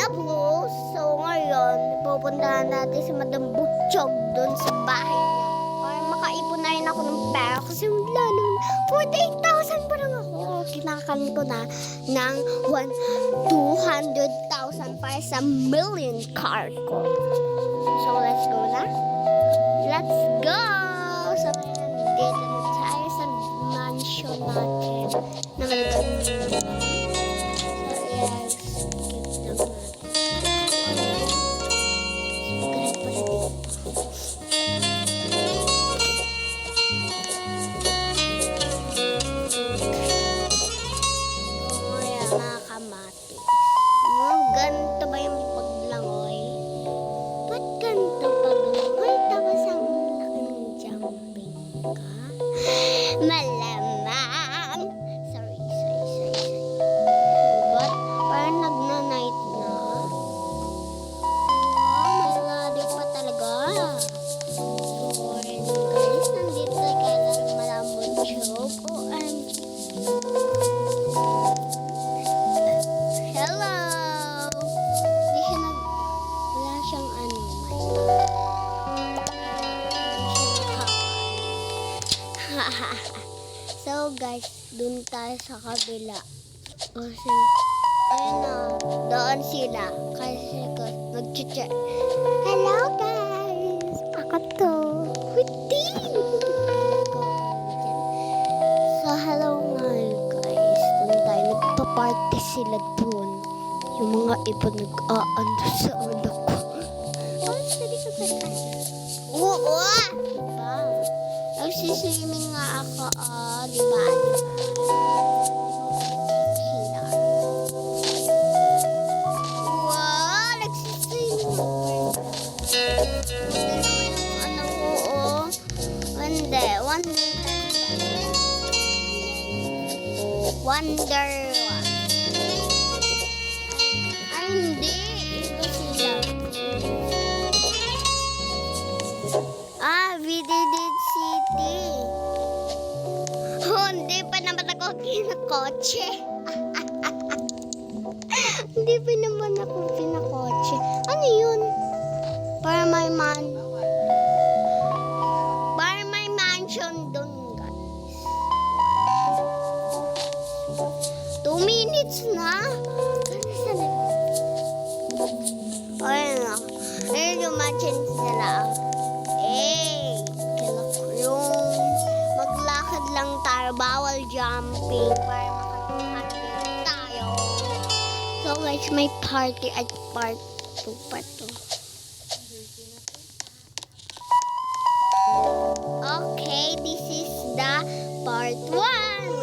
Tapos, so ngayon, pupuntahan natin si Madam Butchog doon sa bahay niya. Para makaipon na rin ako ng pera kasi wala naman. 48,000 pa lang ako. Kinakain ko na ng 200,000 para sa million card ko. So, let's go na. Let's go! So, ngayon, dito na tayo sa mansion natin. Na maliit. So, yes. Ganito ba yung paglangoy? Ba't ganito paglangoy? Tapos ang laking jumping ka? Malamang! Sorry. Ba't? Parang nagna-night na? Wow, malagadi pa talaga. So, guys, nandito tayo kay Madam Butchog. OMG. Hello! Wala siyang ano, So guys, dun tayo sa kabila. Kasi, ayun na, doon sila. Kasi nag-check. Hello guys! Ako to. Huti! So hello nga guys. Dun tayo, nagpa-party sila dun. Yung mga ibon nag-aando sa ulo ko. Oo! Diba? Nagsiswimming nga ako, diba? Wow! Nagsiswimming ako. Ano ko, Wonder. Ay, hindi. Ito sila. Vididid City. Hindi pa naman ako kinakotse. Hindi pa naman ako kinakotse. Ano yun? Para may mansion dun, guys. 2 minutes na. Ayun na. Ayun yung mansion nila. Maglakad lang tayo, bawal jumping para makapag-party tayo. So guys, may party at part 2 pa to. Okay, this is the part 1.